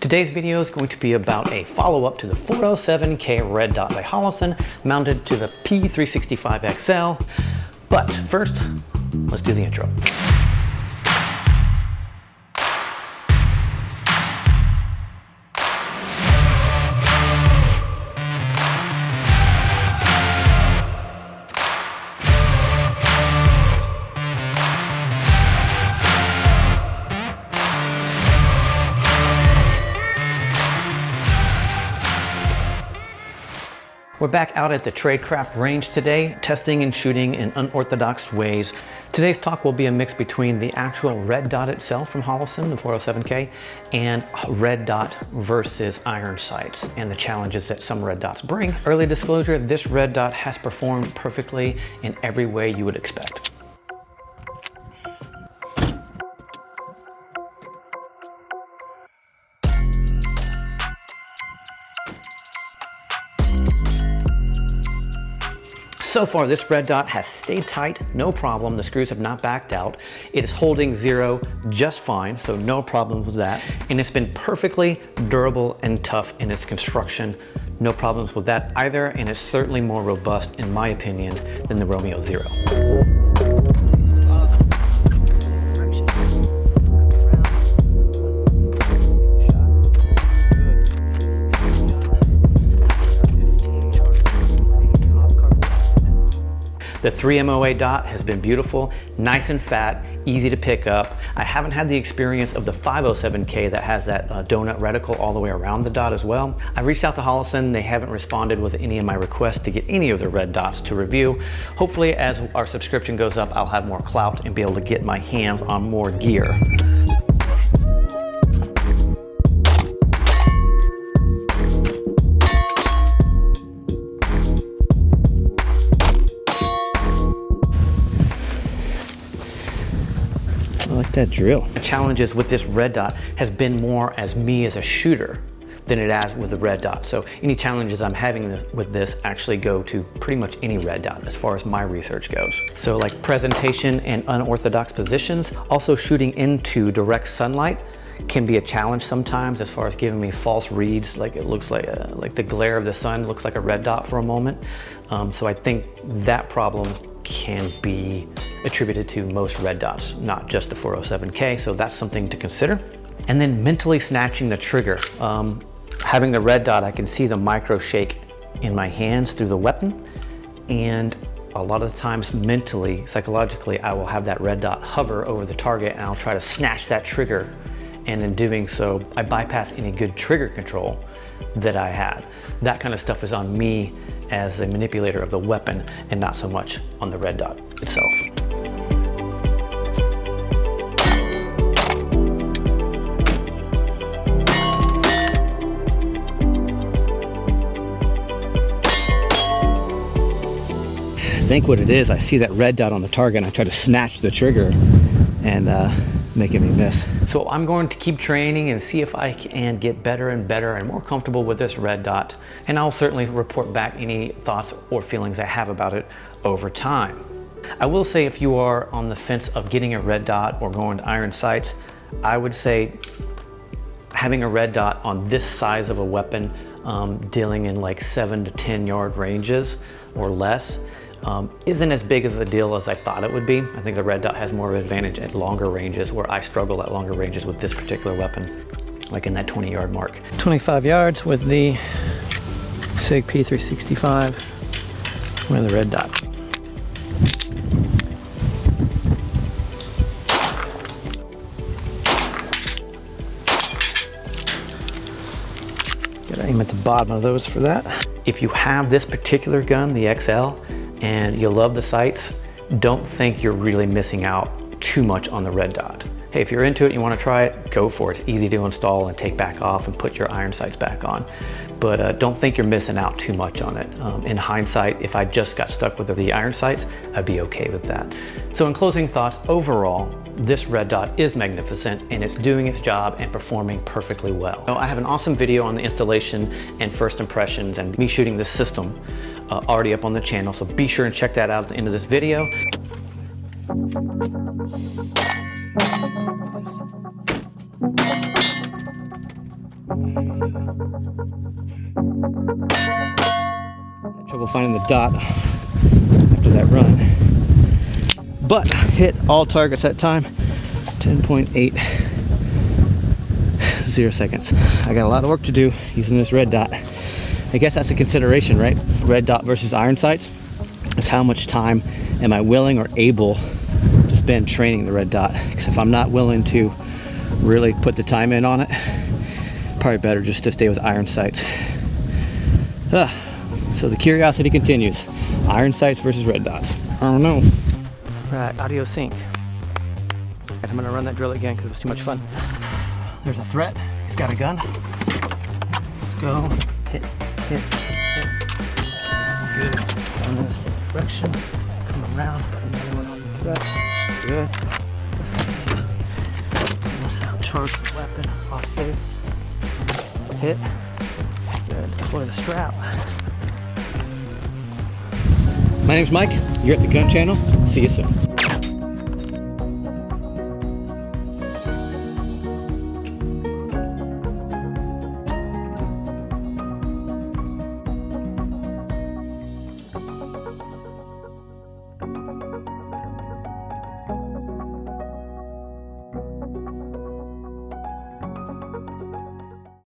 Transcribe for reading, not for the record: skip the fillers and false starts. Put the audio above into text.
Today's video is going to be about a follow-up to the 407K red dot by Holosun mounted to the p365xl. But first, let's do the intro. We're back out at the Tradecraft range today, testing and shooting in unorthodox ways. Today's talk will be a mix between the actual red dot itself from Holosun, the 407K, and red dot versus iron sights and the challenges that some red dots bring. Early disclosure, this red dot has performed perfectly in every way you would expect. So far, this red dot has stayed tight, no problem. The screws have not backed out. It is holding zero just fine, so no problem with that. And it's been perfectly durable and tough in its construction. No problems with that either, and it's certainly more robust, in my opinion, than the Romeo Zero. The 3MOA dot has been beautiful, nice and fat, easy to pick up. I haven't had the experience of the 507K that has that donut reticle all the way around the dot as well. I reached out to Holosun, they haven't responded with any of my requests to get any of their red dots to review. Hopefully as our subscription goes up, I'll have more clout and be able to get my hands on more gear. I like that drill. The challenges with this red dot has been more as me as a shooter than it has with the red dot. So any challenges I'm having with this actually go to pretty much any red dot as far as my research goes. So like presentation and unorthodox positions, also shooting into direct sunlight can be a challenge sometimes as far as giving me false reads, like it looks like the glare of the sun looks like a red dot for a moment. So I think that problem can be attributed to most red dots, not just the 407K, so that's something to consider. And then mentally snatching the trigger. Having the red dot, I can see the micro shake in my hands through the weapon, and a lot of the times mentally, psychologically, I will have that red dot hover over the target and I'll try to snatch that trigger, and in doing so, I bypass any good trigger control that I had. That kind of stuff is on me as a manipulator of the weapon and not so much on the red dot itself. I think what it is, I see that red dot on the target and I try to snatch the trigger and making me miss. So I'm going to keep training and see if I can get better and better and more comfortable with this red dot. And I'll certainly report back any thoughts or feelings I have about it over time. I will say if you are on the fence of getting a red dot or going to iron sights, I would say having a red dot on this size of a weapon, dealing in like 7 to 10 yard ranges or less, isn't as big as a deal as I thought it would be. I think the red dot has more of an advantage at longer ranges, where I struggle at longer ranges with this particular weapon, like in that 20 yard mark. 25 yards with the SIG P365 with the red dot. Gotta aim at the bottom of those for that. If you have this particular gun, the XL, and you love the sights, don't think you're really missing out too much on the red dot. Hey, if you're into it, you want to try it, go for it. It's easy to install and take back off and put your iron sights back on. But don't think you're missing out too much on it. In hindsight, if I just got stuck with the iron sights, I'd be okay with that. So in closing thoughts, overall, this red dot is magnificent and it's doing its job and performing perfectly well. I have an awesome video on the installation and first impressions and me shooting this system already up on the channel, so be sure and check that out at the end of this video. Had trouble finding the dot after that run, but hit all targets that time. 10.80 seconds. I got a lot of work to do using this red dot. I guess that's a consideration, right? Red dot versus iron sights. It's how much time am I willing or able to spend training the red dot. Because if I'm not willing to really put the time in on it, probably better just to stay with iron sights. So the curiosity continues. Iron sights versus red dots. I don't know. Right, audio sync. I'm gonna run that drill again because it was too much fun. There's a threat. He's got a gun. Let's go. Hit, hit, hit. Good. In this direction. Come around. Another one on the threat. Good. Almost out. Charge the weapon. Off base. Hit. Good. Deploy the strap. My name's Mike. You're at the Gun Channel. See you soon.